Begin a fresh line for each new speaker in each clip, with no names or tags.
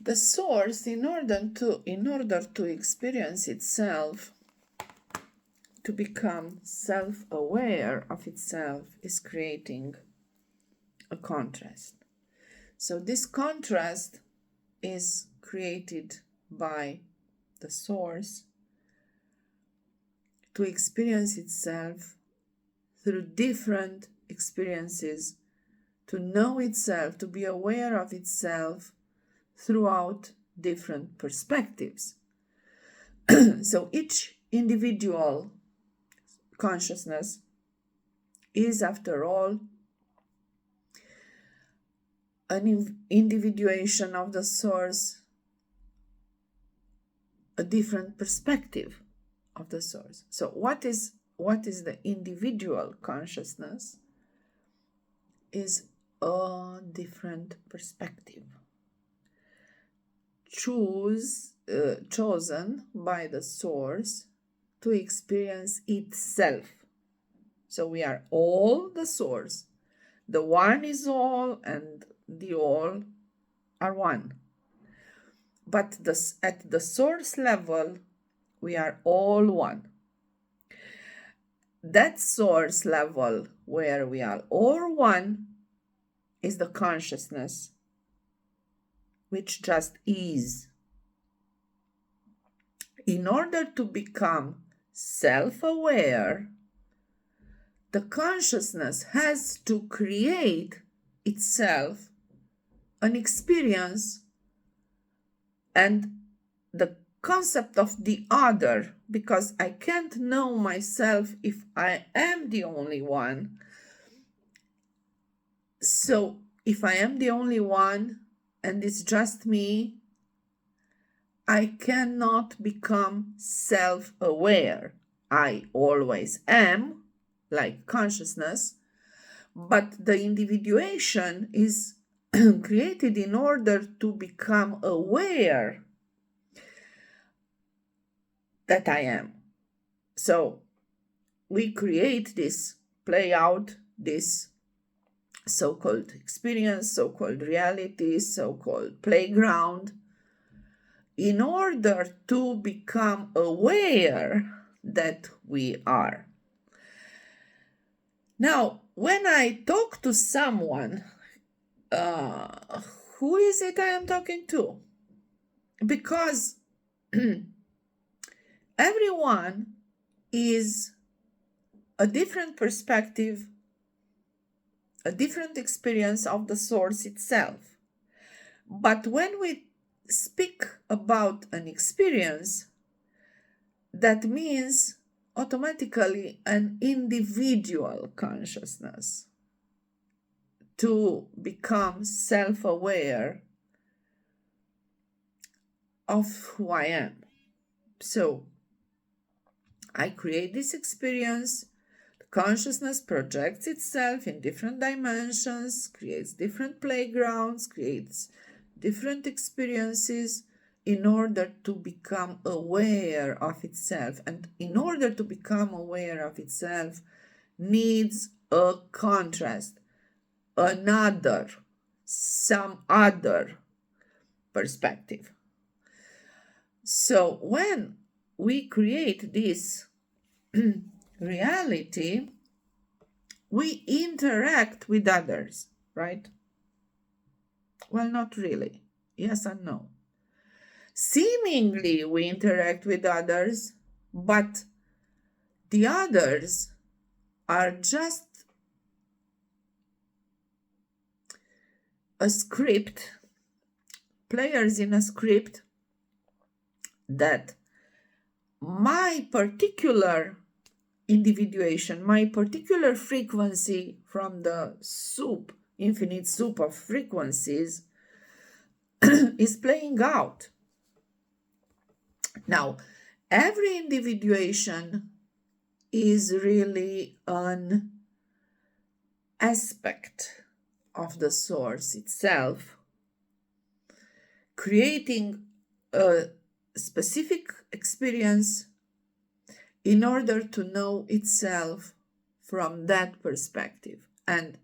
The source, in order to experience itself, to become self-aware of itself, is creating a contrast. So this contrast is created by the source to experience itself through different experiences, to know itself, to be aware of itself throughout different perspectives. So each individual consciousness is, after all, an individuation of the source, a different perspective of the source. So what is the individual consciousness? Is a different perspective chosen by the source to experience itself. So we are all the source. The one is all and the all are one. But at the source level, we are all one. That source level where we are all one is the consciousness, which just is. In order to become self-aware, the consciousness has to create itself an experience, and the concept of the other, because I can't know myself if I am the only one. So if I am the only one and it's just me, I cannot become self-aware. I always am, like consciousness, but the individuation is created in order to become aware that I am. So we create this, play out this so-called experience, so-called reality, so-called playground, in order to become aware that we are. Now, when I talk to someone, who is it I am talking to? Because everyone is a different perspective, a different experience of the source itself. But when we speak about an experience, that means automatically an individual consciousness to become self-aware of who I am. So I create this experience. The consciousness projects itself in different dimensions, creates different playgrounds, creates different experiences in order to become aware of itself. And in order to become aware of itself, needs a contrast, some other perspective. So when we create this reality, we interact with others, right? Well, not really. Yes and no. Seemingly we interact with others, but the others are just a script, players in a script that my particular individuation, my particular frequency from the infinite soup of frequencies is playing out. Now, every individuation is really an aspect of the source itself, creating a specific experience in order to know itself from that perspective. And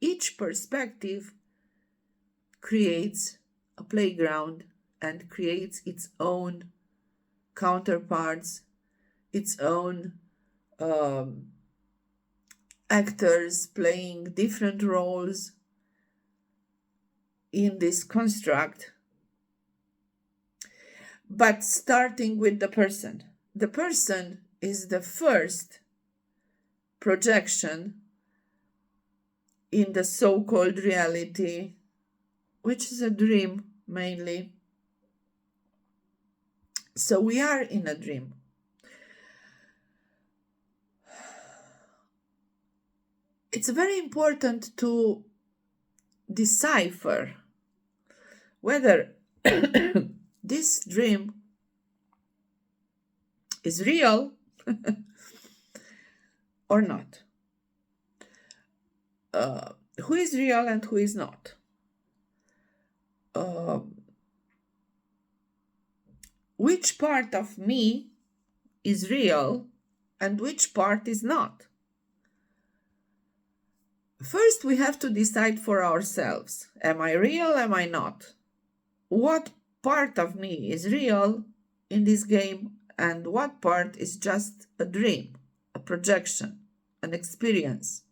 each perspective creates a playground and creates its own counterparts, its own actors playing different roles in this construct, but starting with the person. The person is the first projection in the so-called reality, which is a dream mainly. So we are in a dream. It's very important to decipher whether this dream is real or not. Who is real and who is not? Which part of me is real and which part is not? First, we have to decide for ourselves. Am I real? Am I not? What part of me is real in this game and what part is just a dream, a projection, an experience?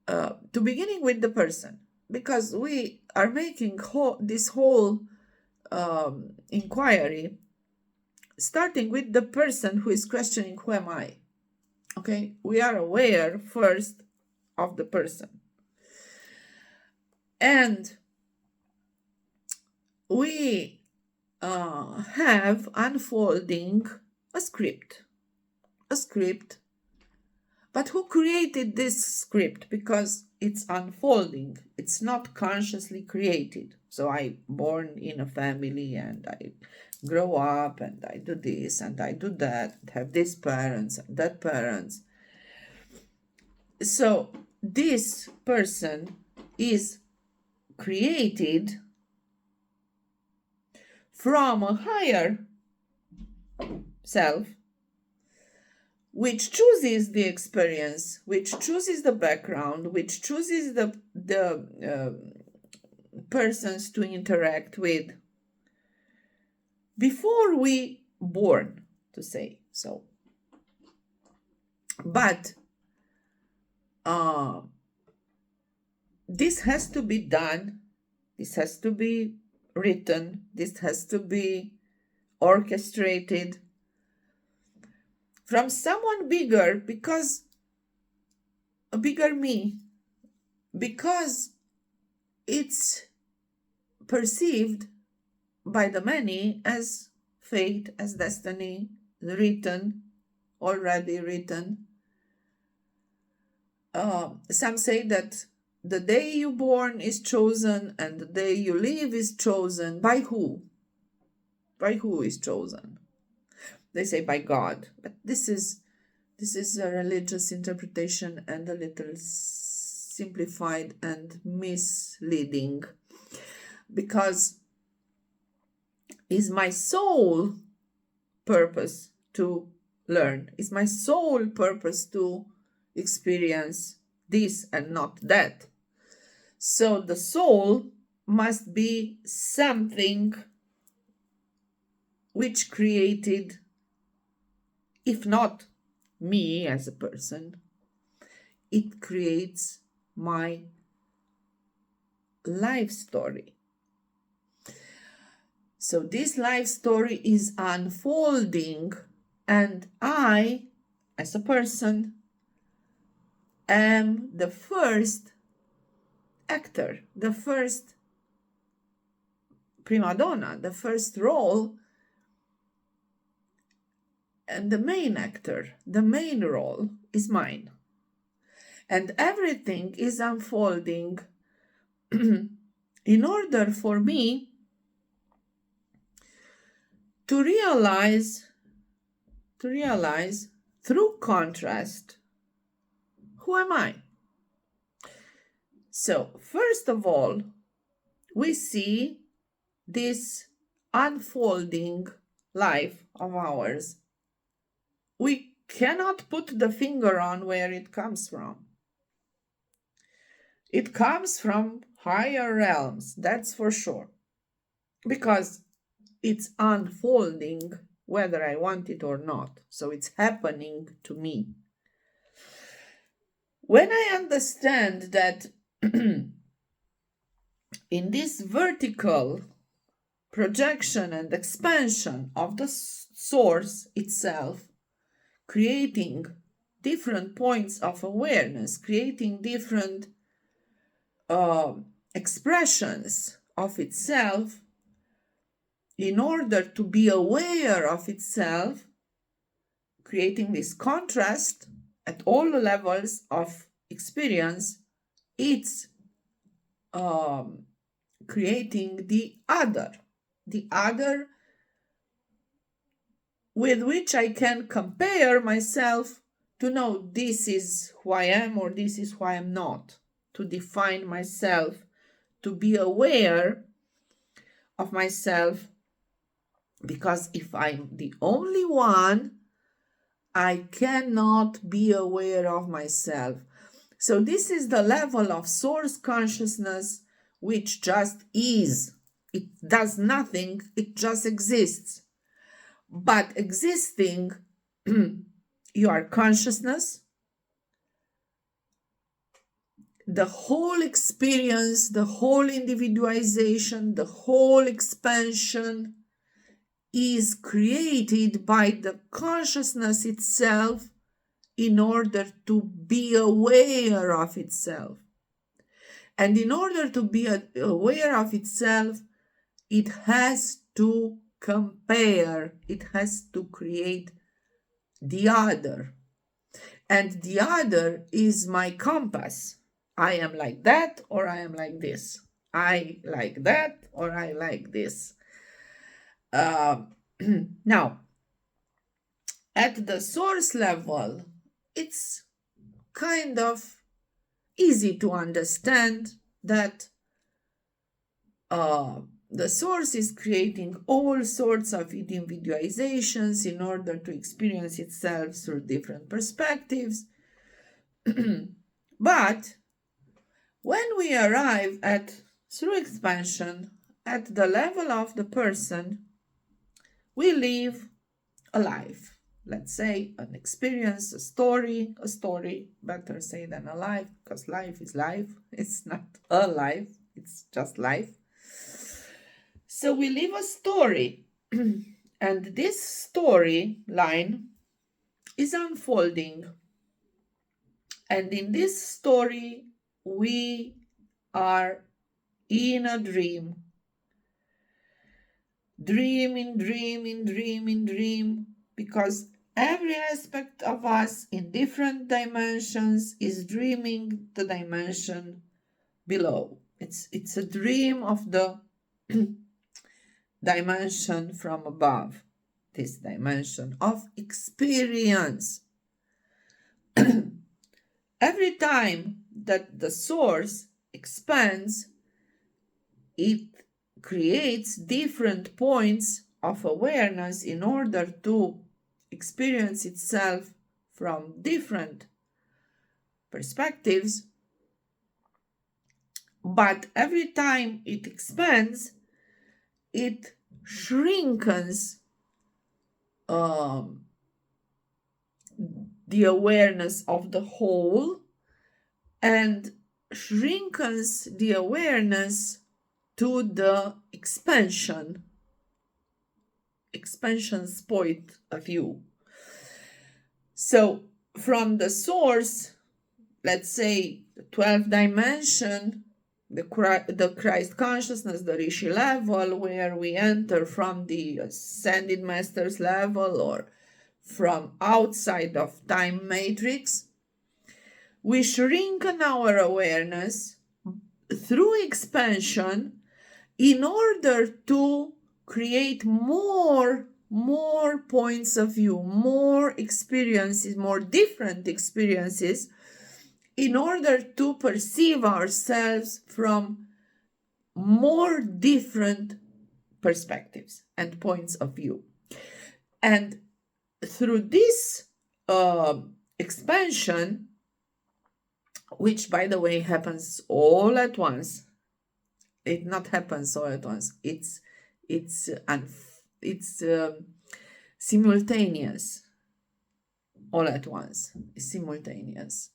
To beginning with the person, because we are making this whole inquiry starting with the person who is questioning, who am I? Okay, we are aware first of the person. And we have unfolding a script. But who created this script? Because it's unfolding. It's not consciously created. So I born in a family and I grow up and I do this and I do that, have these parents and that parents. So this person is created from a higher self, which chooses the experience, which chooses the background, which chooses the persons to interact with before we born, to say so. But this has to be done, this has to be written, this has to be orchestrated from someone bigger, because a bigger me, because it's perceived by the many as fate, as destiny, written, already written. Some say that the day you born is chosen and the day you live is chosen. By who? By who is chosen? They say by God, but this is a religious interpretation and a little simplified and misleading, because is my sole purpose to learn, is my sole purpose to experience this and not that. So the soul must be something which created, if not me as a person, it creates my life story. So this life story is unfolding, and I, as a person, am the first actor, the first prima donna, the first role, and the main actor, the main role is mine. And everything is unfolding in order for me to realize through contrast, who am I? So, first of all, we see this unfolding life of ours. We cannot put the finger on where it comes from. It comes from higher realms, that's for sure. because it's unfolding whether I want it or not. So it's happening to me. When I understand that in this vertical projection and expansion of the source itself, creating different points of awareness, creating different expressions of itself, in order to be aware of itself, creating this contrast at all levels of experience, it's creating the other with which I can compare myself to know this is who I am or this is who I am not, to define myself, to be aware of myself. Because if I'm the only one, I cannot be aware of myself. So this is the level of source consciousness, which just is. It does nothing, it just exists. But existing, you are consciousness. The whole experience, the whole individualization, the whole expansion is created by the consciousness itself in order to be aware of itself. And in order to be aware of itself, it has to compare, it has to create the other. And the other is my compass. I am like that or I am like this. I like that or I like this. Now, at the source level, it's kind of easy to understand that the source is creating all sorts of individualizations in order to experience itself through different perspectives. But when we arrive at, through expansion, at the level of the person, we live a life. Let's say an experience, a story, better say than a life, because life is life. It's not a life, it's just life. So we live a story, and this story line is unfolding. And in this story, we are in a dream. Dream, because every aspect of us in different dimensions is dreaming the dimension below. It's a dream of the dimension from above, this dimension of experience. Every time that the source expands, it creates different points of awareness in order to experience itself from different perspectives. But every time it expands, it shrinkens the awareness of the whole and shrinkens the awareness to the expansion's point of view. So from the source, let's say the 12th dimension, the Christ consciousness, the Rishi level, where we enter from the ascended master's level or from outside of time matrix, we shrinken our awareness through expansion in order to create more points of view, more experiences, more different experiences, in order to perceive ourselves from more different perspectives and points of view. And through this expansion, which by the way happens all at once, it not happens all at once, it's it's simultaneous, all at once. It's simultaneous.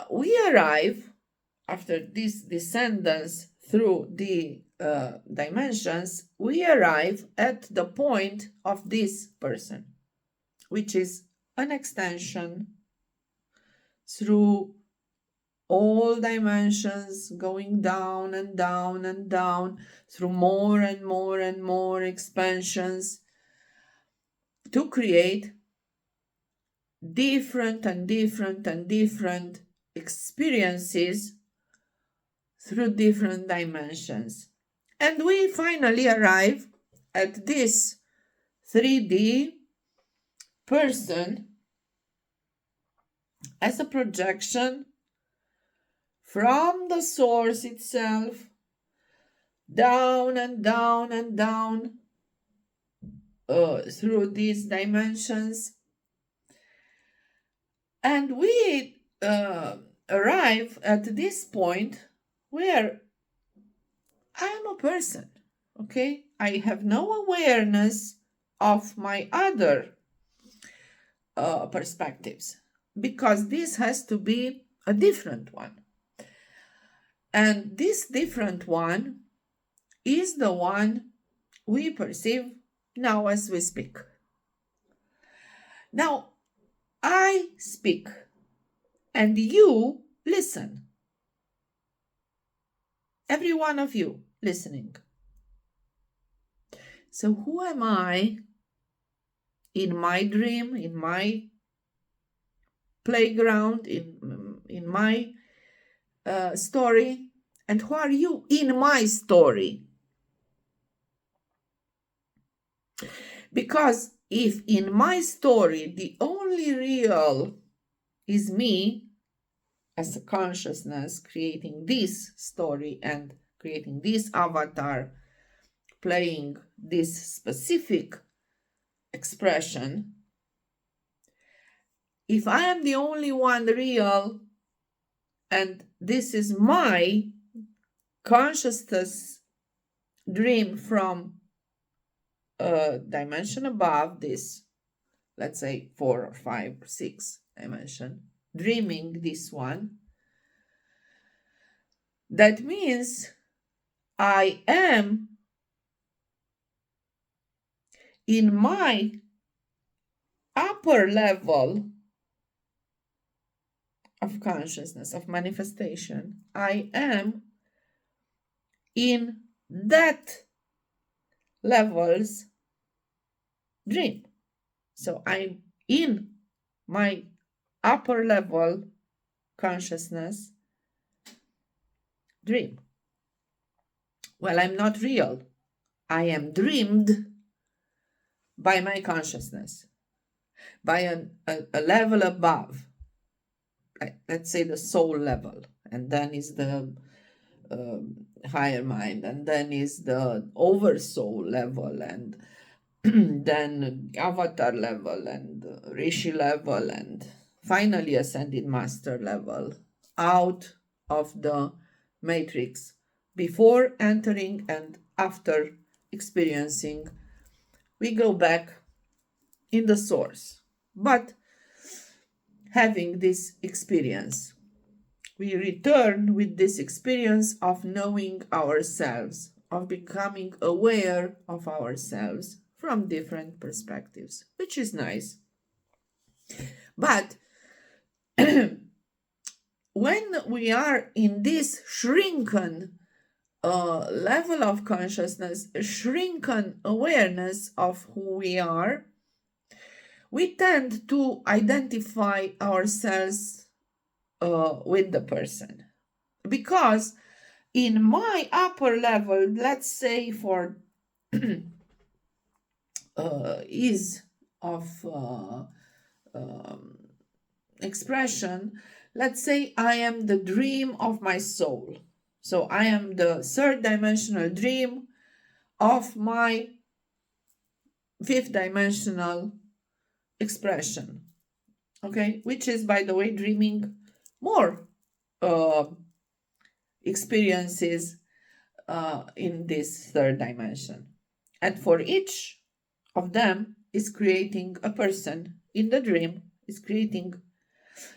We arrive after this descendance through the dimensions. We arrive at the point of this person, which is an extension through all dimensions, going down and down and down through more and more and more expansions to create different and different and different experiences through different dimensions. And we finally arrive at this 3D person as a projection from the source itself, down and down and down through these dimensions. And we arrive at this point where I am a person, okay? I have no awareness of my other perspectives, because this has to be a different one. And this different one is the one we perceive now as we speak. Now, I speak and you listen. Every one of you listening. So who am I in my dream, in my playground, in my story? And who are you in my story? Because if in my story the only real is me as a consciousness creating this story and creating this avatar, playing this specific expression, if I am the only one real and this is my consciousness dream from a dimension above this, let's say 4 or 5 or 6 dimension, dreaming this one, that means I am in my upper level of consciousness, of manifestation. I am in that level's dream. So I'm in my upper level consciousness dream. Well, I'm not real. I am dreamed by my consciousness, by a level above. Let's say the soul level, and then is the higher mind, and then is the oversoul level, and then avatar level, and rishi level, and finally ascended master level, out of the matrix, before entering and after experiencing. We go back in the source, but having this experience, we return with this experience of knowing ourselves, of becoming aware of ourselves from different perspectives, which is nice. But when we are in this shrunken level of consciousness, shrunken awareness of who we are, we tend to identify ourselves with the person. Because in my upper level, let's say for ease of expression, let's say I am the dream of my soul. So I am the third dimensional dream of my fifth dimensional expression. Okay, which is, by the way, dreaming more experiences in this third dimension. And for each of them is creating a person in the dream, is creating.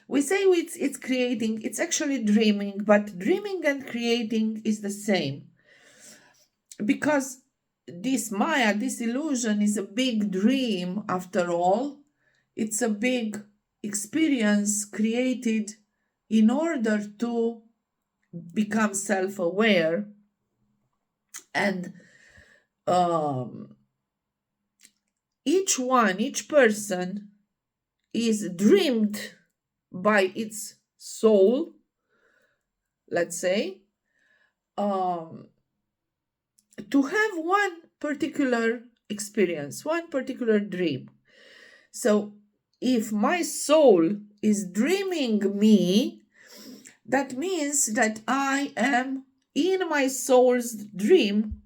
We say it's creating, it's actually dreaming, but dreaming and creating is the same. Because this Maya, this illusion is a big dream after all. It's a big experience created in order to become self-aware. And each person is dreamed by its soul, let's say, to have one particular experience, one particular dream. So if my soul is dreaming me, that means that I am in my soul's dream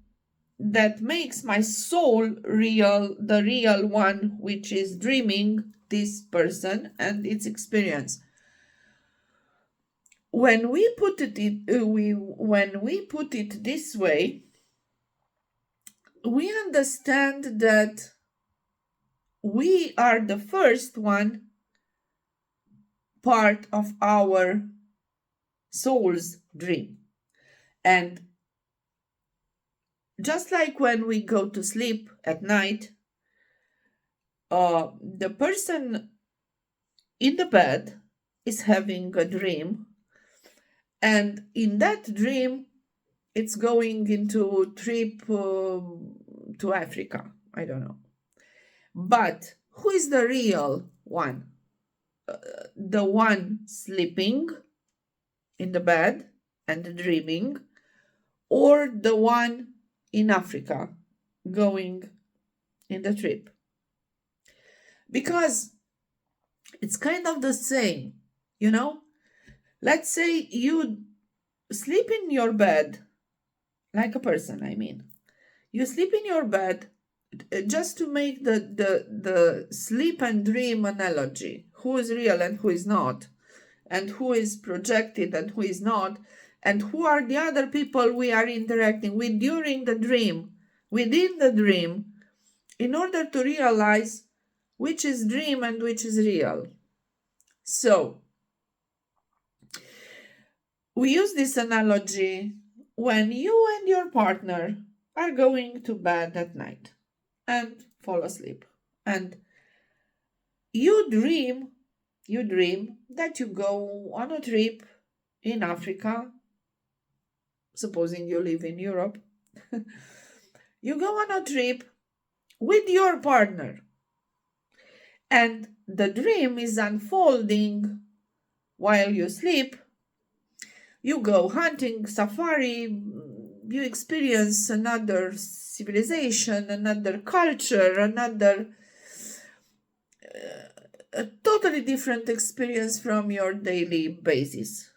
that makes my soul real, the real one which is dreaming this person and its experience. When we put it this way, we understand that we are the first one part of our soul's dream. And just like when we go to sleep at night, the person in the bed is having a dream, and in that dream it's going into a trip to Africa, I don't know. But who is the real one? The one sleeping in the bed and dreaming, or the one in Africa going in the trip? Because it's kind of the same, you know? Let's say you sleep in your bed, like a person, I mean. You sleep in your bed, just to make the sleep and dream analogy. Who is real and who is not, and who is projected and who is not, and who are the other people we are interacting with during the dream, within the dream, in order to realize which is dream and which is real. So, we use this analogy when you and your partner are going to bed at night and fall asleep. And you dream that you go on a trip in Africa, supposing you live in Europe. You go on a trip with your partner, and the dream is unfolding while you sleep. You go hunting, safari, you experience another civilization, another culture, a totally different experience from your daily basis.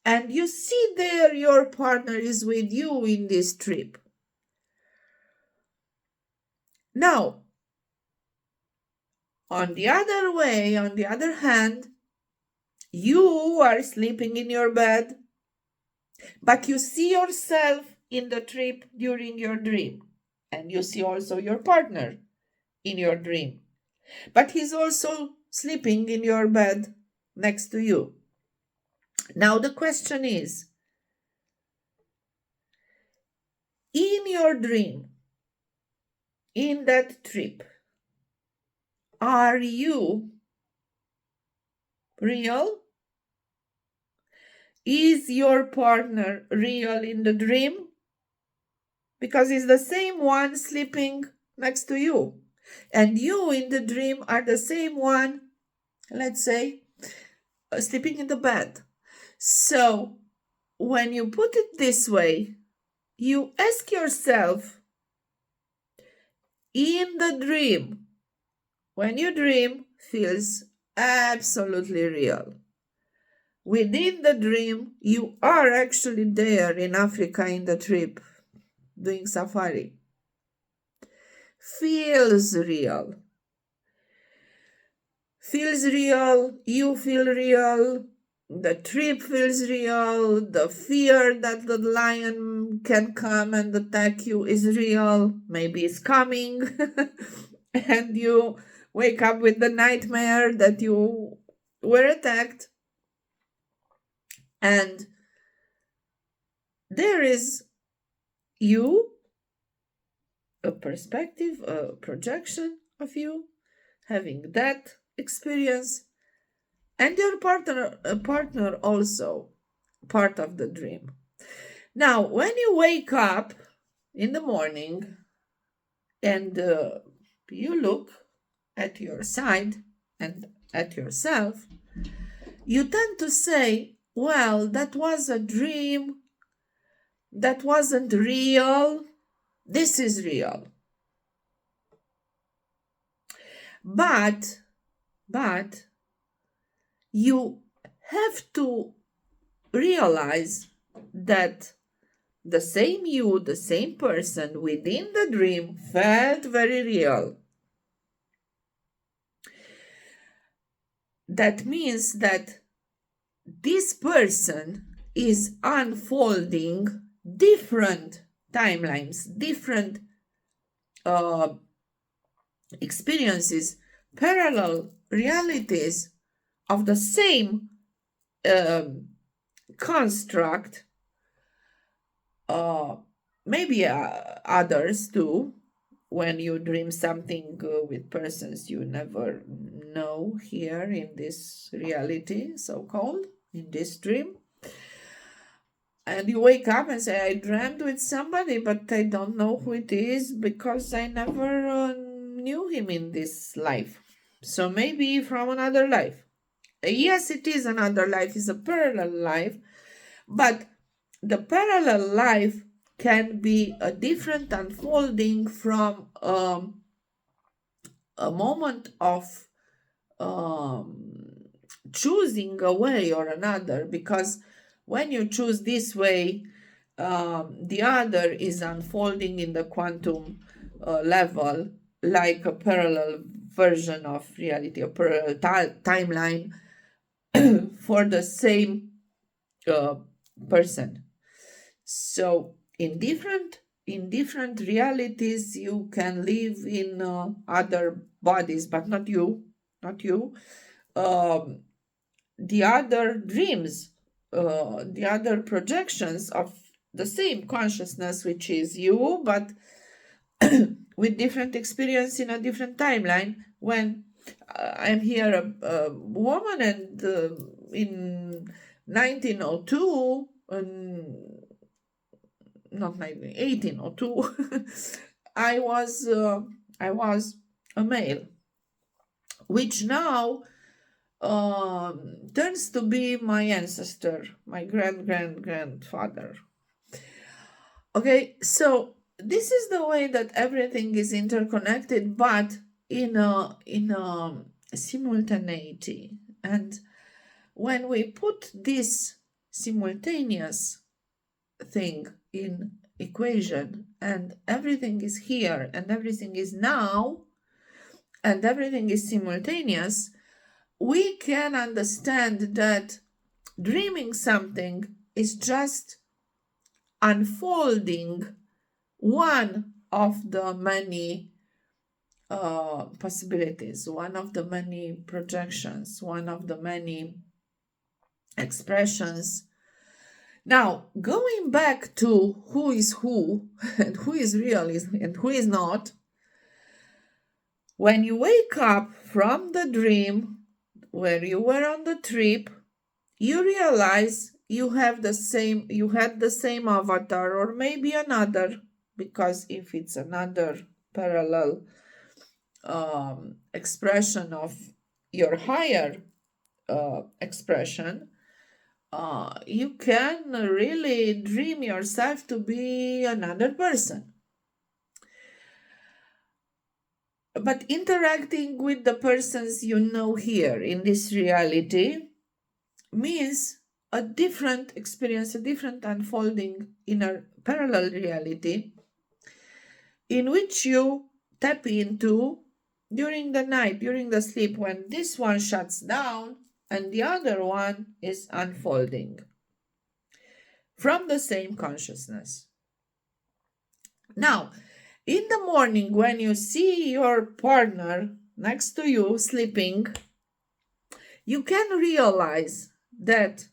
And you see there your partner is with you in this trip. Now, on the other hand, you are sleeping in your bed, but you see yourself in the trip during your dream. And you see also your partner in your dream. But he's also sleeping in your bed next to you. Now the question is, in your dream, in that trip, are you real? Is your partner real in the dream? Because he's the same one sleeping next to you. And you in the dream are the same one, let's say, sleeping in the bed. So when you put it this way, you ask yourself, in the dream, when you dream, feels absolutely real. Within the dream, you are actually there in Africa in the trip, doing safari. Feels real. Feels real, you feel real, the trip feels real, the fear that the lion can come and attack you is real, maybe it's coming, and you wake up with the nightmare that you were attacked. And there is you, a perspective, a projection of you having that experience, and your partner also part of the dream. Now, when you wake up in the morning and you look at your side and at yourself, you tend to say, well, that was a dream, that wasn't real, this is real. But you have to realize that the same you, the same person within the dream felt very real. That means that this person is unfolding different timelines, different experiences, parallel realities of the same construct, maybe others too, when you dream something with persons you never know here in this reality, so-called, in this dream. And you wake up and say, I dreamt with somebody, but I don't know who it is because I never knew him in this life. So maybe from another life. Yes, it is another life, it's a parallel life, but the parallel life can be a different unfolding from a moment of choosing a way or another, because when you choose this way, the other is unfolding in the quantum level, like a parallel version of reality, a parallel timeline for the same person. So in different realities, you can live in other bodies, but not you. The other dreams, the other projections of the same consciousness, which is you, but with different experience in a different timeline. When I'm here, a woman, and in 1902, not 1802, I was a male, which now turns to be my ancestor, my grandfather. Okay, so this is the way that everything is interconnected, but in a simultaneity. And when we put this simultaneous thing in equation, and everything is here and everything is now and everything is simultaneous, we can understand that dreaming something is just unfolding one of the many possibilities, one of the many projections, one of the many expressions. Now, going back to who is who and who is real and who is not, when you wake up from the dream where you were on the trip, you realize you had the same avatar, or maybe another, because if it's another parallel expression of your higher expression, you can really dream yourself to be another person. But interacting with the persons you know here in this reality means a different experience, a different unfolding in a parallel reality in which you tap into during the night, during the sleep, when this one shuts down and the other one is unfolding from the same consciousness. Now, in the morning, when you see your partner next to you sleeping, you can realize that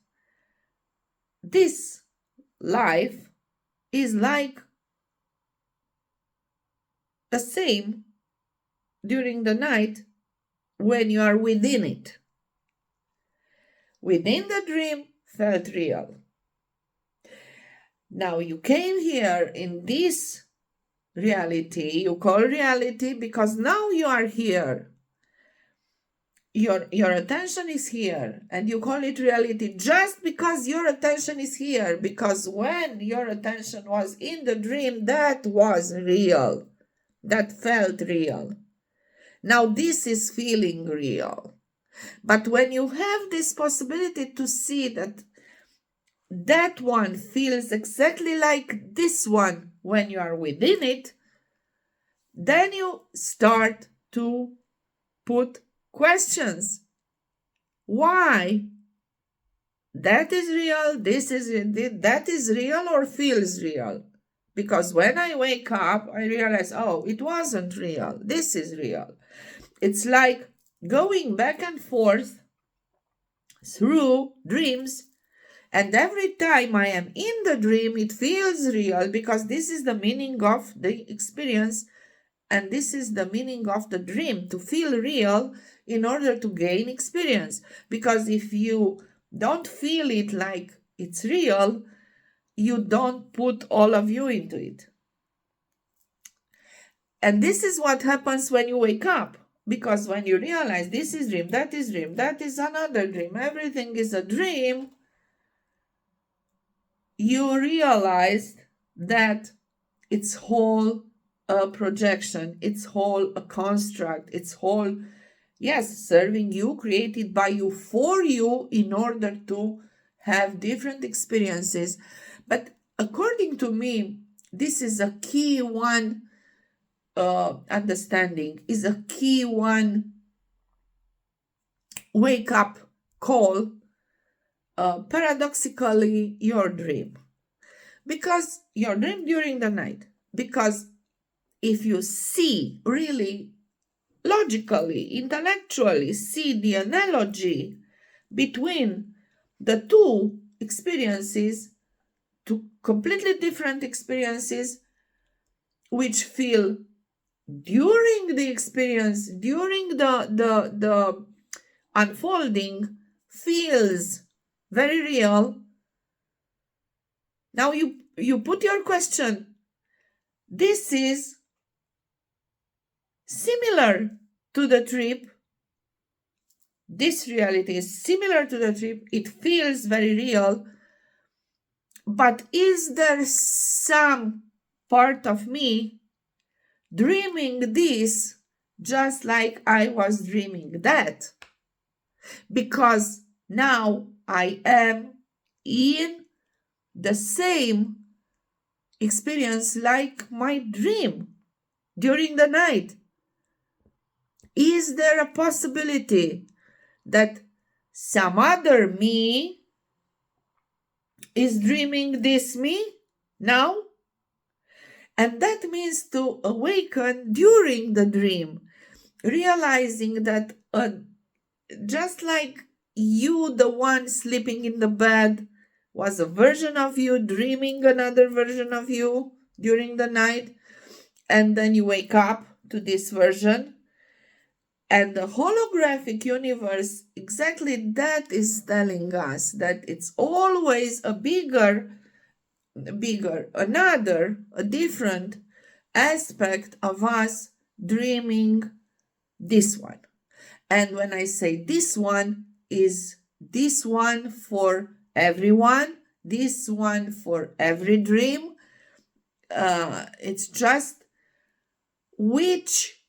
this life is like the same during the night when you are within it. Within the dream felt real. Now you came here in this reality, you call reality because now you are here. Your attention is here and you call it reality just because your attention is here, because when your attention was in the dream, that was real, that felt real. Now this is feeling real. But when you have this possibility to see that that one feels exactly like this one when you are within it, then you start to put questions. Why? That is real, that is real or feels real? Because when I wake up, I realize, oh, it wasn't real. This is real. It's like going back and forth through dreams. And every time I am in the dream, it feels real because this is the meaning of the experience. And this is the meaning of the dream, to feel real in order to gain experience. Because if you don't feel it like it's real, you don't put all of you into it. And this is what happens when you wake up. Because when you realize this is dream, that is another dream, everything is a dream, you realize that it's whole a projection, it's whole a construct, it's whole, yes, serving you, created by you, for you, in order to have different experiences. But according to me, this is a key one understanding, is a key one wake up call, paradoxically, your dream. Because your dream during the night, because if you see really logically, intellectually, see the analogy between the two experiences, two completely different experiences, which feel during the experience, during the unfolding, feels very real. Now you put your question. This is similar to the trip. This reality is similar to the trip. It feels very real. But is there some part of me dreaming this just like I was dreaming that? Because now I am in the same experience like my dream during the night. Is there a possibility that some other me is dreaming this me now? And that means to awaken during the dream, realizing that just like you, the one sleeping in the bed, was a version of you dreaming another version of you during the night, and then you wake up to this version. And the holographic universe, exactly that is telling us that it's always a a different aspect of us dreaming this one. And when I say this one, is this one for everyone, this one for every dream. It's just which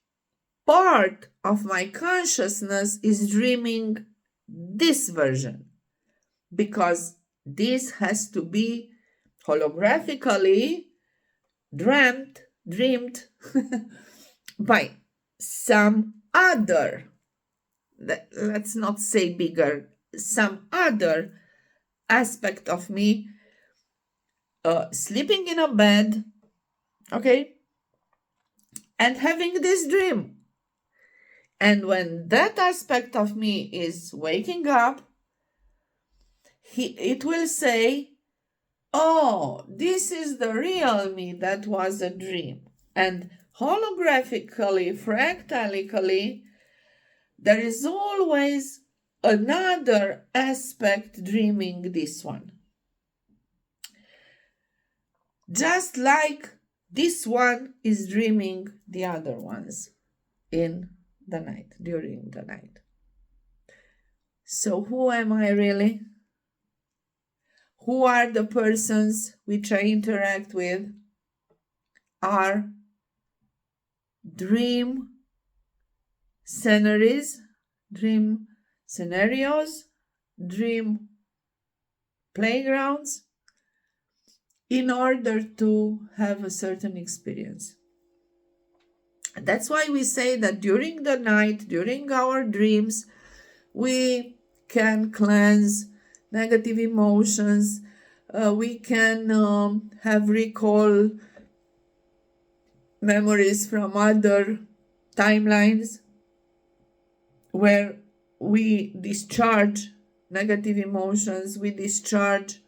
part of my consciousness is dreaming this version, because this has to be holographically dreamed by some other, let's not say bigger, some other aspect of me sleeping in a bed, okay, and having this dream. And when that aspect of me is waking up, it will say, oh, this is the real me that was a dream. And holographically, fractalically, there is always another aspect dreaming this one. Just like this one is dreaming the other ones in the night, during the night. So who am I really? Who are the persons which I interact with? Are dream scenarios, dream playgrounds, in order to have a certain experience. That's why we say that during the night, during our dreams, we can cleanse negative emotions. We can have recall memories from other timelines where we discharge negative emotions, we discharge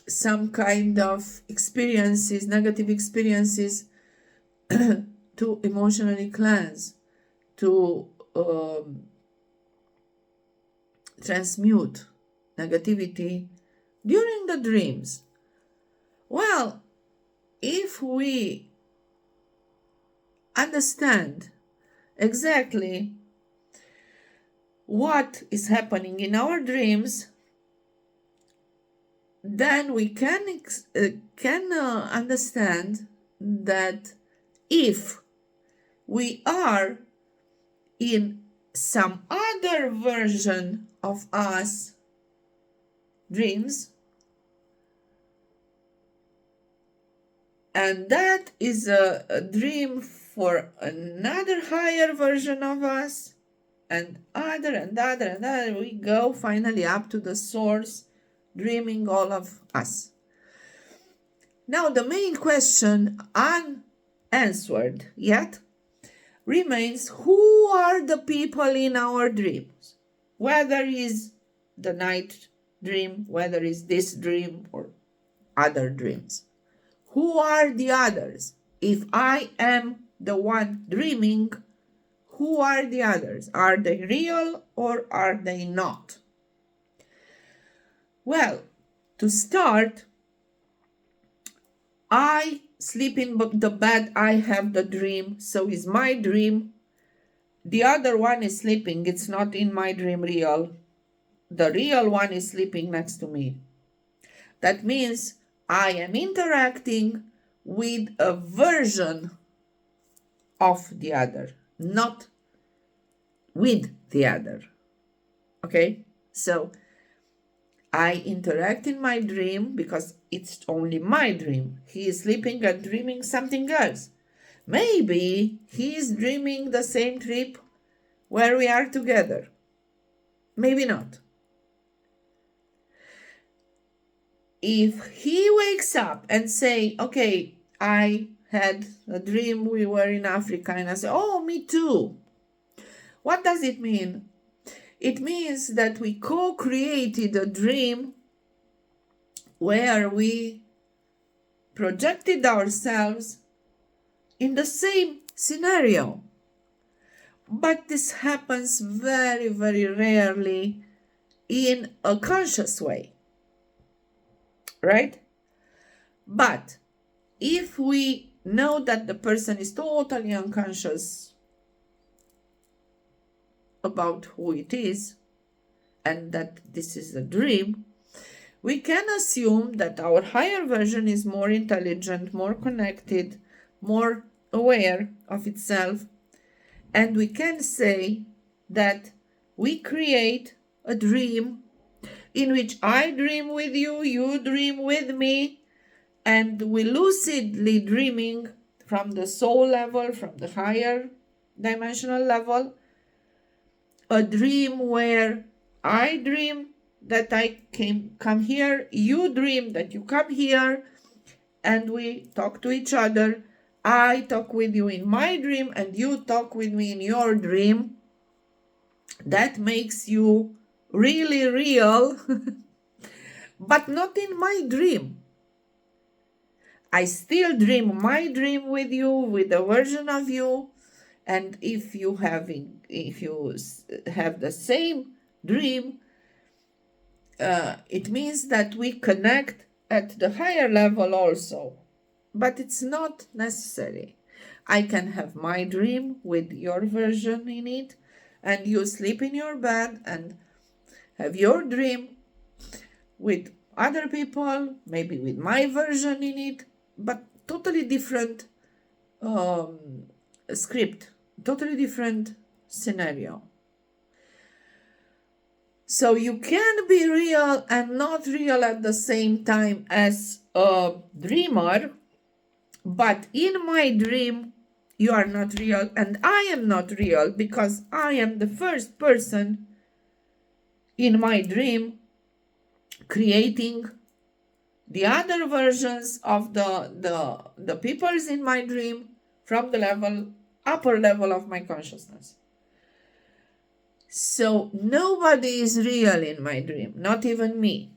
some kind of experiences, negative experiences, to emotionally cleanse, to transmute negativity during the dreams. Well, if we understand exactly what is happening in our dreams, then we can understand that if we are in some other version of us dreams, and that is a dream for another higher version of us, and other, we go finally up to the source, dreaming all of us. Now the main question, unanswered yet, remains: who are the people in our dreams? Whether is the night dream, whether is this dream or other dreams. Who are the others? If I am the one dreaming, who are the others? Are they real or are they not? Well, to start, I sleep in the bed, I have the dream, so is my dream. The other one is sleeping, it's not in my dream real. The real one is sleeping next to me. That means I am interacting with a version of the other, not with the other. Okay? So I interact in my dream because it's only my dream. He is sleeping and dreaming something else. Maybe he is dreaming the same trip where we are together. Maybe not. If he wakes up and say, okay, I had a dream we were in Africa, and I say, oh, me too. What does it mean? It means that we co-created a dream where we projected ourselves in the same scenario. But this happens very, very rarely in a conscious way, right? But if we know that the person is totally unconscious about who it is and that this is a dream, we can assume that our higher version is more intelligent, more connected, more aware of itself, and we can say that we create a dream in which I dream with you, you dream with me, and we lucidly dreaming from the soul level, from the higher dimensional level, a dream where I dream that I come here, you dream that you come here, and we talk to each other. I talk with you in my dream and you talk with me in your dream. That makes you really real, but not in my dream. I still dream my dream with you, with a version of you, and if you have the same dream, it means that we connect at the higher level also. But it's not necessary. I can have my dream with your version in it, and you sleep in your bed and have your dream with other people, maybe with my version in it, but totally different script, totally different scenario. So you can be real and not real at the same time as a dreamer, but in my dream, you are not real and I am not real because I am the first person in my dream creating the other versions of the peoples in my dream from the upper level of my consciousness. So nobody is real in my dream, not even me.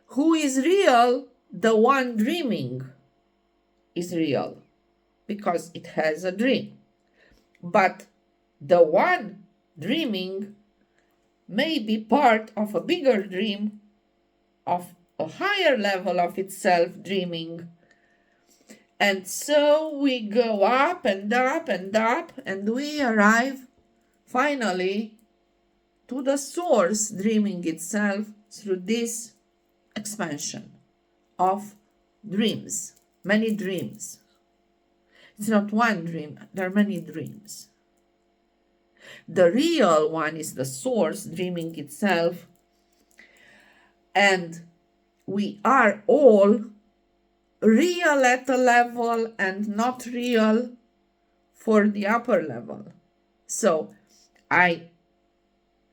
Who is real? The one dreaming is real because it has a dream. But the one dreaming may be part of a bigger dream, of a higher level of itself dreaming. And so we go up and up and up, and we arrive finally to the source dreaming itself through this expansion of dreams, many dreams. It's not one dream, there are many dreams. The real one is the source dreaming itself, and we are all real at a level and not real for the upper level. So I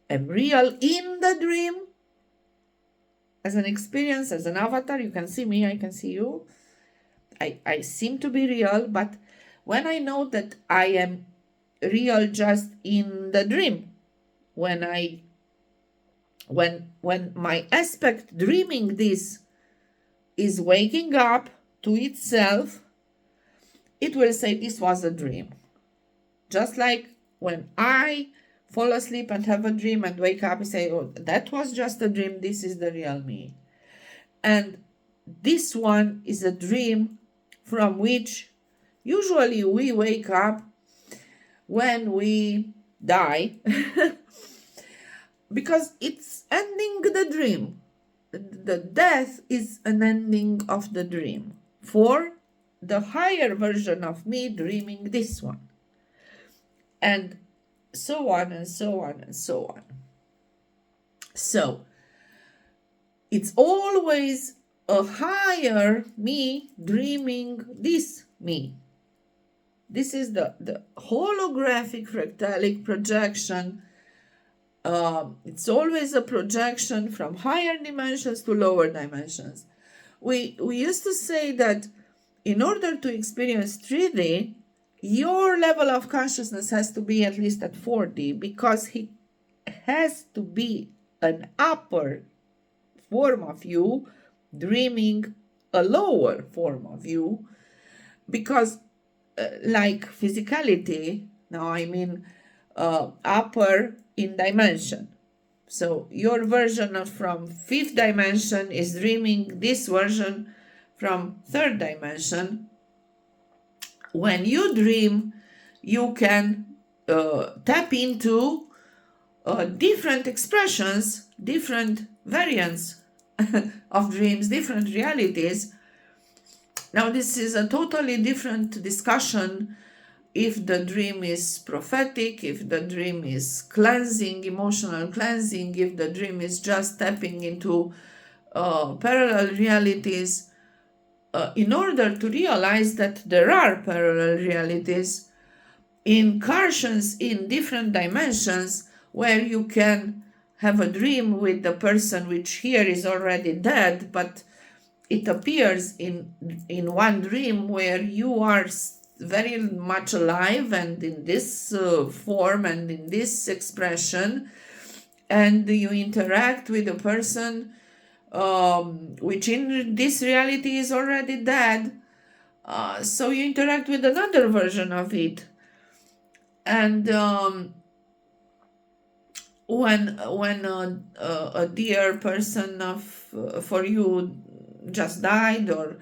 am real in the dream as an experience, as an avatar. You can see me, I can see you. I seem to be real, but when I know that I am real just in the dream, when my aspect dreaming this is waking up to itself, it will say this was a dream. Just like when I fall asleep and have a dream and wake up and say, oh, that was just a dream, this is the real me. And this one is a dream from which usually we wake up when we die because it's ending the dream. The death is an ending of the dream for the higher version of me dreaming this one. And so on and so on and so on. So it's always a higher me dreaming this me. This is the holographic fractalic projection. It's always a projection from higher dimensions to lower dimensions. We used to say that in order to experience 3D, your level of consciousness has to be at least at 4D, because it has to be an upper form of you dreaming a lower form of you, because like physicality, now I mean upper in dimension. So your version from 5th dimension is dreaming this version from 3rd dimension. When you dream, you can tap into different expressions, different variants of dreams, different realities. Now, this is a totally different discussion if the dream is prophetic, if the dream is cleansing, emotional cleansing, if the dream is just tapping into parallel realities. In order to realize that there are parallel realities, incursions in different dimensions where you can have a dream with the person which here is already dead, but it appears in one dream where you are very much alive and in this form and in this expression, and you interact with a person which in this reality is already dead. So you interact with another version of it, and when a dear person for you just died or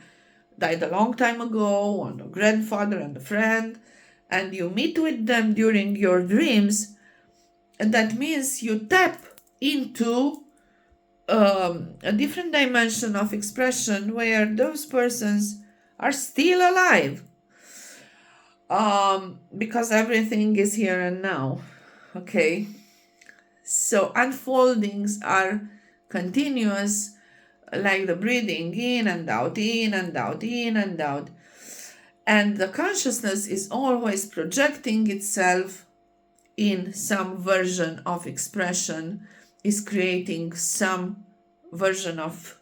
died a long time ago, and a grandfather and a friend, and you meet with them during your dreams, and that means you tap into a different dimension of expression where those persons are still alive, because everything is here and now. Okay, so unfoldings are continuous, like the breathing in and out, in and out, in and out. And the consciousness is always projecting itself in some version of expression, is creating some version of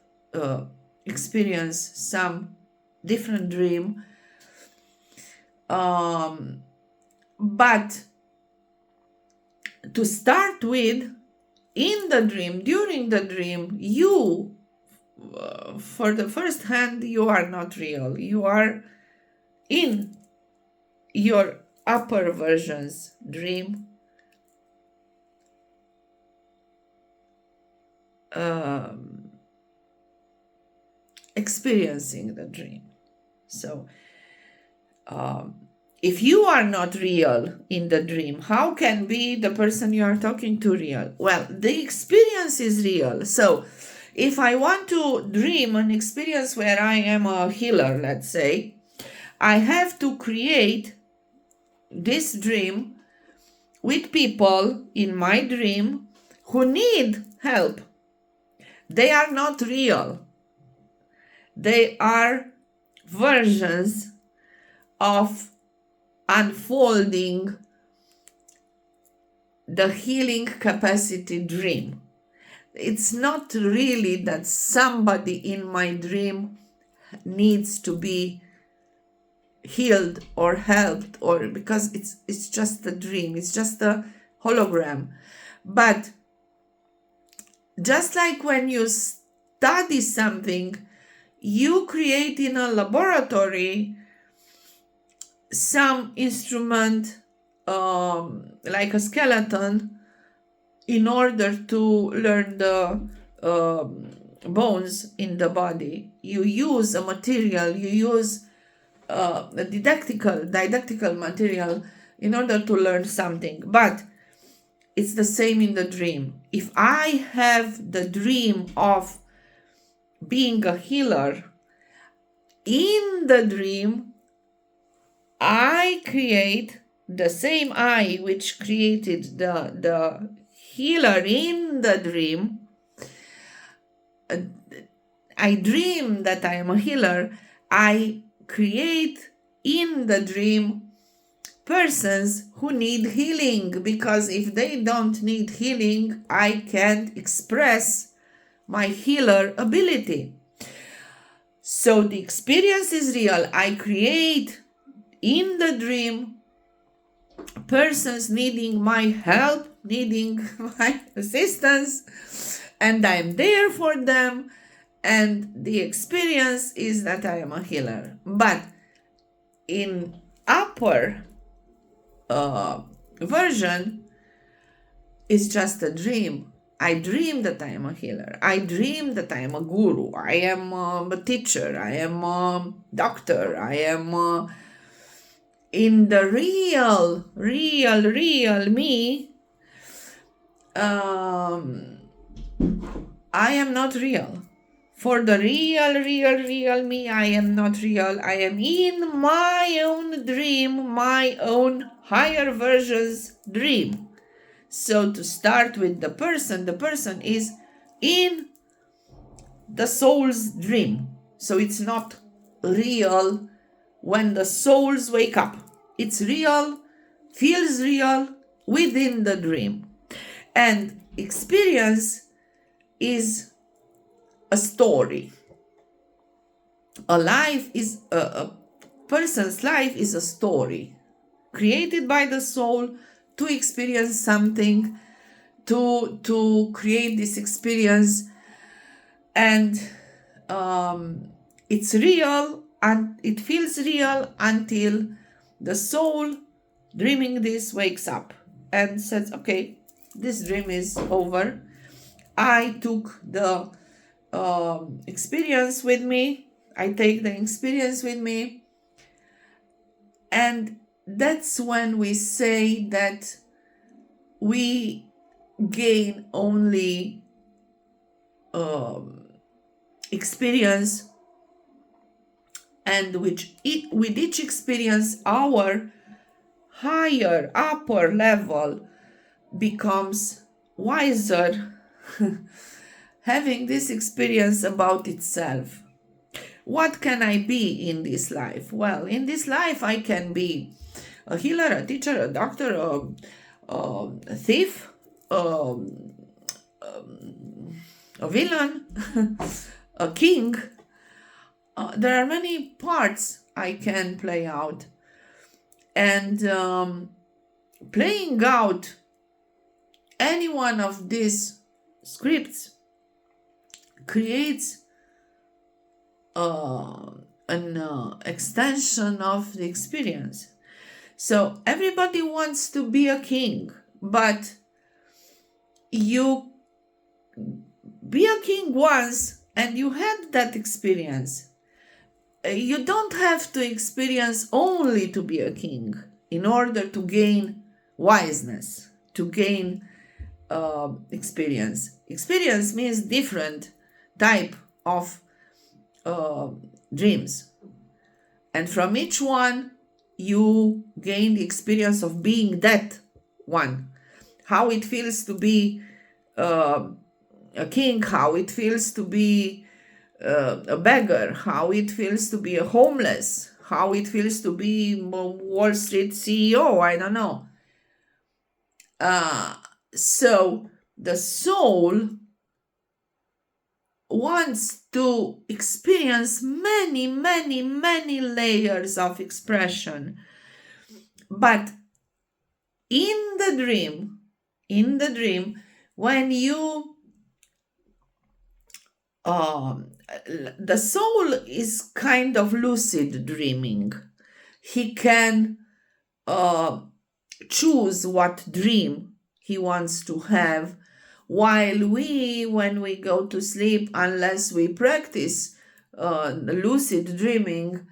experience, some different dream. But to start with, in the dream, during the dream, you, for the first hand, you are not real. You are in your upper version's dream, experiencing the dream. So if you are not real in the dream, how can be the person you are talking to real? Well, the experience is real. So if I want to dream an experience where I am a healer, let's say, I have to create this dream with people in my dream who need help. They are not real. They are versions of unfolding the healing capacity dream. It's not really that somebody in my dream needs to be healed or helped, or because it's just a dream, it's just a hologram. But just like when you study something, you create in a laboratory some instrument, like a skeleton, in order to learn the bones in the body. You use a material, you use a didactical material in order to learn something. But it's the same in the dream. If I have the dream of being a healer, in the dream, I create the same I which created the healer in the dream. I dream that I am a healer. I create in the dream persons who need healing, because if they don't need healing, I can't express my healer ability. So the experience is real. I create in the dream persons needing my help, needing my assistance, and I'm there for them, and the experience is that I am a healer. But in upper version, it's just a dream. I dream that I am a healer. I dream that I am a guru. I am a teacher. I am a doctor. I am in the real me. I am not real. For the real me, I am not real. I am in my own dream, my own higher version's dream. So to start with the person is in the soul's dream. So it's not real when the souls wake up. It's real feels real within the dream. And experience is a story. A person's life is a story created by the soul to experience something, to create this experience, and it's real and it feels real until the soul dreaming this wakes up and says, okay, this dream is over. I took the experience with me. I take the experience with me. And that's when we say that we gain only experience, and with each experience our higher upper level becomes wiser, having this experience about itself. What can I be in this life? Well, in this life I can be a healer, a teacher, a doctor, a thief, a villain, a king. There are many parts I can play out. And playing out any one of these scripts creates an extension of the experience. So everybody wants to be a king, but you be a king once and you had that experience. You don't have to experience only to be a king in order to gain wiseness, to gain experience. Experience means different type of dreams. And from each one, you gain the experience of being that one. How it feels to be a king, how it feels to be a beggar, how it feels to be a homeless, how it feels to be Wall Street CEO, I don't know. So the soul wants to experience many, many, many layers of expression. But in the dream, when you the soul is kind of lucid dreaming. He can choose what dream he wants to have, while when we go to sleep, unless we practice lucid dreaming,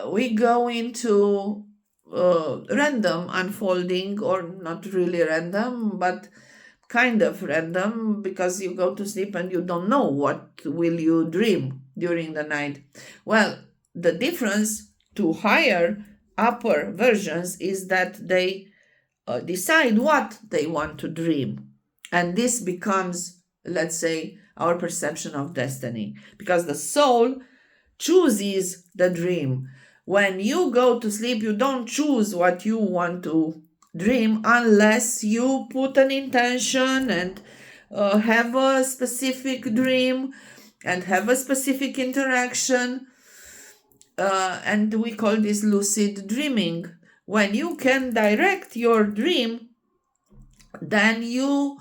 we go into random unfolding, or not really random, but kind of random, because you go to sleep and you don't know what will you dream during the night. Well, the difference to higher upper versions is that they decide what they want to dream, and this becomes, let's say, our perception of destiny, because the soul chooses the dream. When you go to sleep, you don't choose what you want to dream unless you put an intention and have a specific dream and have a specific interaction, and we call this lucid dreaming. When you can direct your dream, then you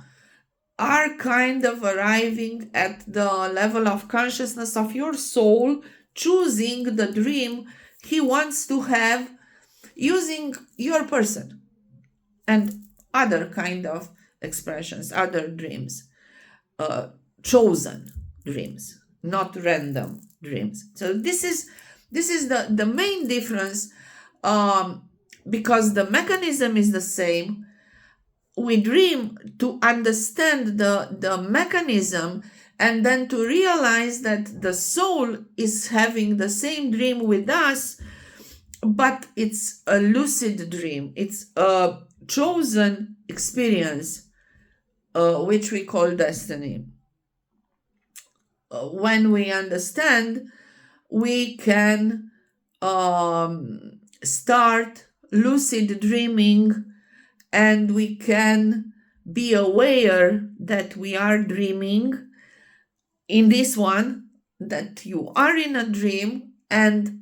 are kind of arriving at the level of consciousness of your soul, choosing the dream he wants to have using your person and other kind of expressions, other dreams, chosen dreams, not random dreams. So this is the main difference, because the mechanism is the same. We dream to understand the mechanism, and then to realize that the soul is having the same dream with us, but it's a lucid dream. It's a chosen experience, which we call destiny. When we understand, we can start lucid dreaming, and we can be aware that we are dreaming. In this one, that you are in a dream, and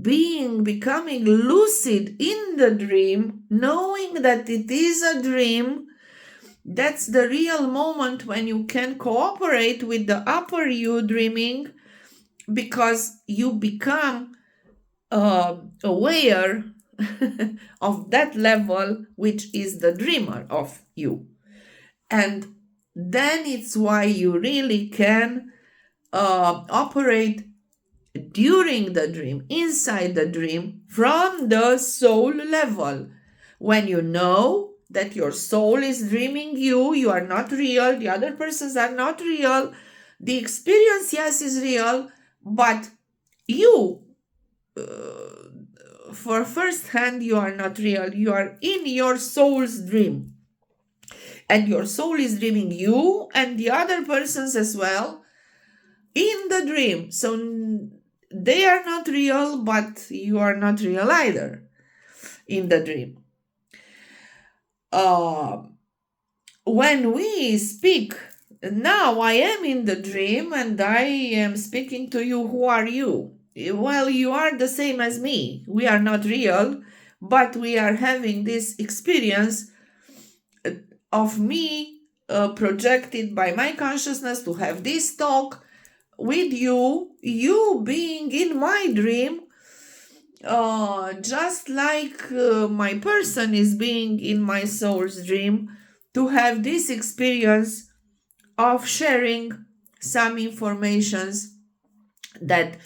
becoming lucid in the dream, knowing that it is a dream, that's the real moment when you can cooperate with the upper you dreaming, because you become aware of that level, which is the dreamer of you. And then it's why you really can operate during the dream, inside the dream, from the soul level. When you know that your soul is dreaming you are not real, the other persons are not real, the experience, yes, is real, but you, for first hand, you are not real. You are in your soul's dream. And your soul is dreaming you and the other persons as well in the dream. So they are not real, but you are not real either in the dream. When we speak, now I am in the dream and I am speaking to you. Who are you? Well, you are the same as me. We are not real, but we are having this experience of me projected by my consciousness to have this talk with you being in my dream, just like my person is being in my soul's dream, to have this experience of sharing some informations that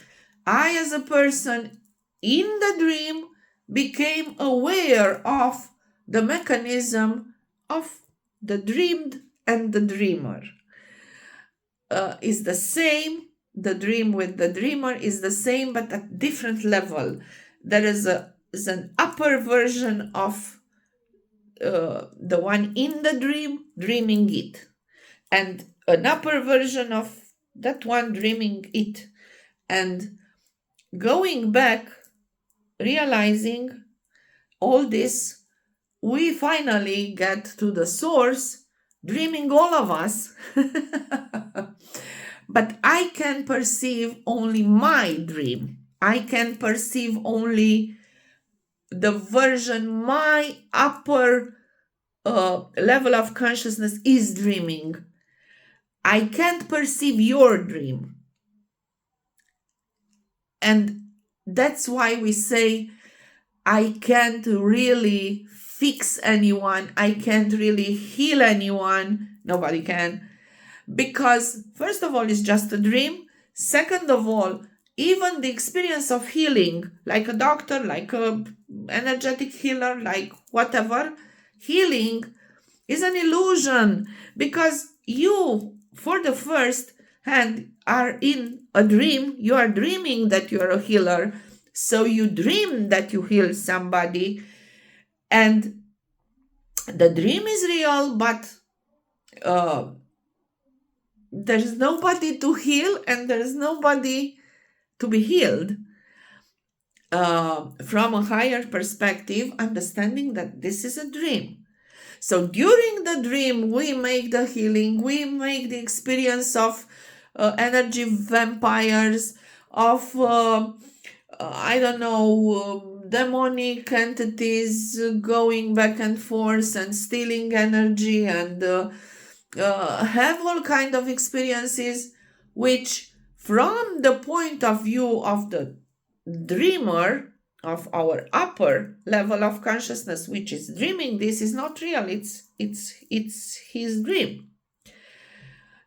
I, as a person in the dream, became aware of the mechanism of the dreamed and the dreamer. Is the same. The dream with the dreamer is the same, but at different level. There is an upper version of the one in the dream, dreaming it, and an upper version of that one dreaming it. And going back, realizing all this, we finally get to the source, dreaming all of us. But I can perceive only my dream. I can perceive only the version my upper level of consciousness is dreaming. I can't perceive your dream. And that's why we say, I can't really fix anyone. I can't really heal anyone. Nobody can. Because first of all, it's just a dream. Second of all, even the experience of healing, like a doctor, like an energetic healer, like whatever, healing is an illusion, because you, for the first hand, are in a dream. You are dreaming that you are a healer. So you dream that you heal somebody, and the dream is real, but there's nobody to heal and there's nobody to be healed. From a higher perspective, understanding that this is a dream. So during the dream, we make the healing, we make the experience of energy vampires, of demonic entities going back and forth and stealing energy, and have all kind of experiences which, from the point of view of the dreamer, of our upper level of consciousness, which is dreaming, this is not real. It's his dream.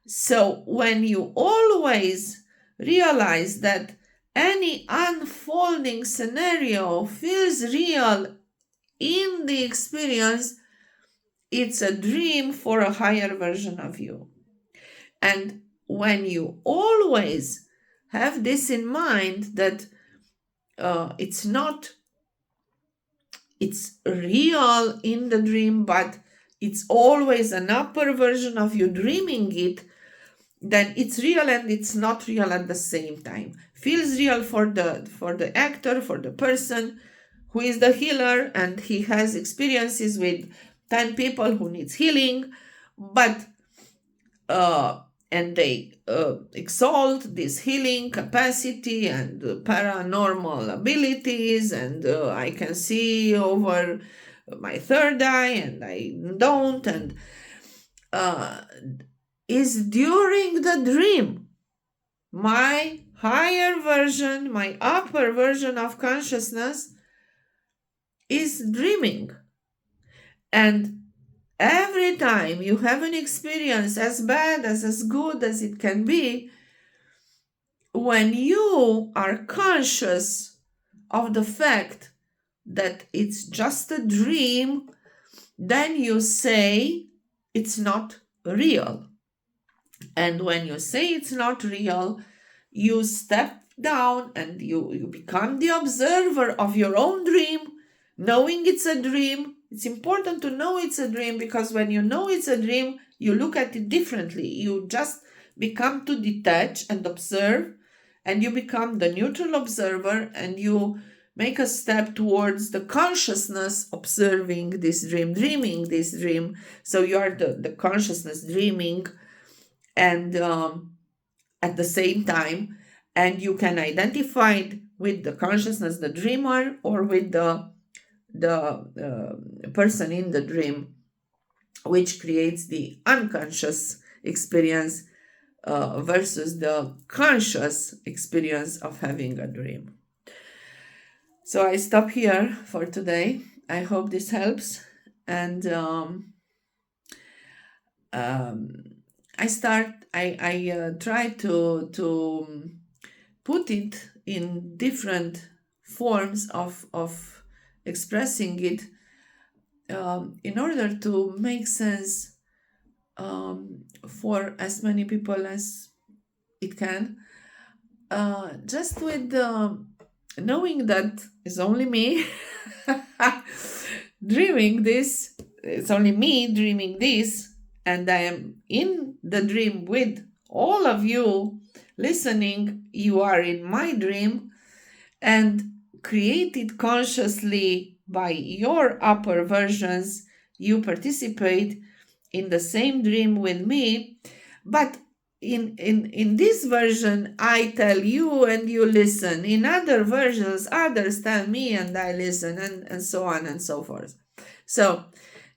So when you always realize that any unfolding scenario feels real in the experience, it's a dream for a higher version of you. And when you always have this in mind, that it's real in the dream, but it's always an upper version of you dreaming it, then it's real and it's not real at the same time. Feels real for the actor, for the person who is the healer, and he has experiences with 10 people who needs healing, but and they exalt this healing capacity and paranormal abilities, and I can see over my third eye and I don't, and is during the dream. My higher version, my upper version of consciousness is dreaming. And every time you have an experience as bad as good as it can be, when you are conscious of the fact that it's just a dream, then you say it's not real. And when you say it's not real, you step down and you become the observer of your own dream, knowing it's a dream. It's important to know it's a dream, because when you know it's a dream, you look at it differently. You just become to detach and observe, and you become the neutral observer, and you make a step towards the consciousness observing this dream, dreaming this dream. So you are the consciousness dreaming, and at the same time, and you can identify it with the consciousness, the dreamer, or with the person in the dream, which creates the unconscious experience versus the conscious experience of having a dream. So I stop here for today. I hope this helps, and I try to put it in different forms of expressing it in order to make sense for as many people as it can. Just with knowing that it's only me dreaming this, it's only me dreaming this, and I am in the dream with all of you listening. You are in my dream, and created consciously by your upper versions, you participate in the same dream with me. But in this version, I tell you and you listen. In other versions, others tell me and I listen, and so on and so forth. So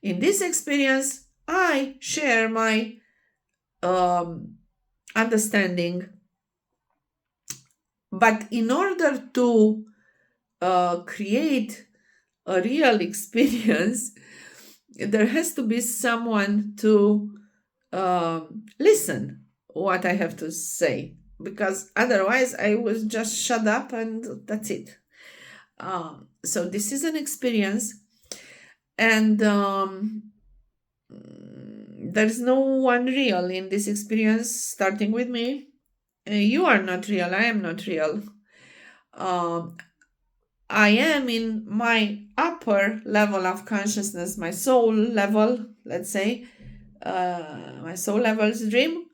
in this experience, I share my understanding. But in order to create a real experience, there has to be someone to listen what I have to say, because otherwise I will just shut up and that's it. So this is an experience, and there's no one real in this experience, starting with me. You are not real, I am not real. I am in my upper level of consciousness, my soul level, let's say, my soul level's dream.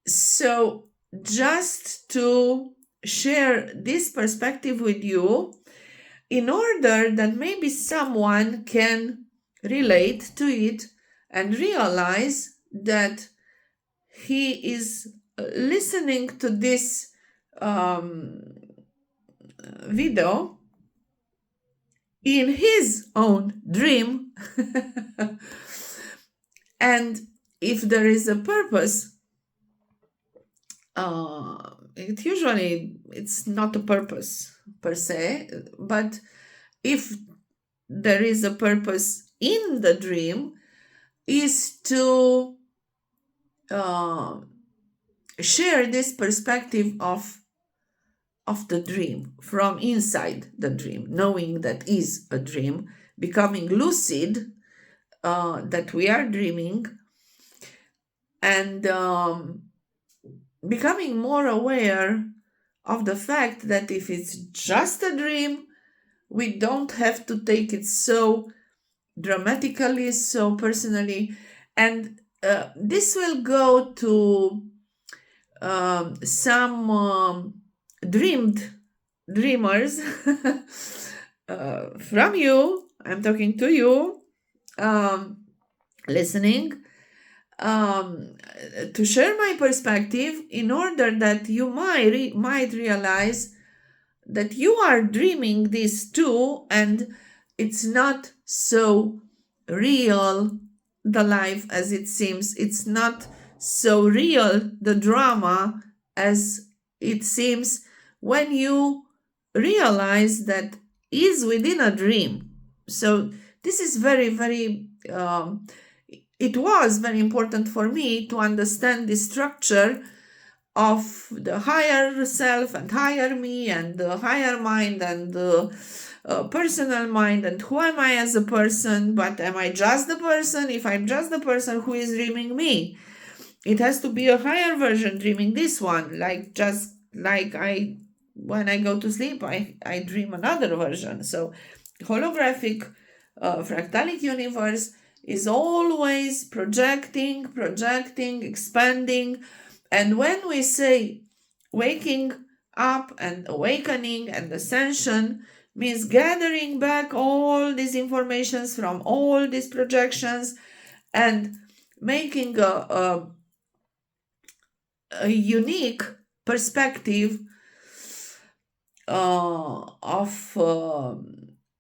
So just to share this perspective with you, in order that maybe someone can relate to it and realize that he is listening to this video in his own dream. And if there is a purpose, it's not a purpose per se, but if there is a purpose in the dream, is to share this perspective of the dream from inside the dream, knowing that is a dream, becoming lucid that we are dreaming, and becoming more aware of the fact that if it's just a dream, we don't have to take it so dramatically, so personally. And this will go to some dreamers from you. I'm talking to you, listening, um, to share my perspective in order that you might realize that you are dreaming this too, and it's not so real, the life as it seems. It's not so real, the drama, as it seems when you realize that is within a dream. So this is very, very it was very important for me to understand the structure of the higher self and higher me and the higher mind and the personal mind, and who am I as a person. But am I just the person? If I'm just the person, who is dreaming me? It has to be a higher version dreaming this one, like just like I when I go to sleep, I dream another version. So holographic fractalic universe is always projecting, expanding. And when we say waking up and awakening and ascension, means gathering back all these informations from all these projections and making a unique perspective of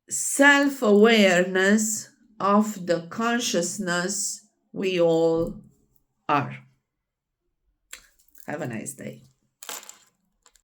self-awareness of the consciousness we all are. Have a nice day.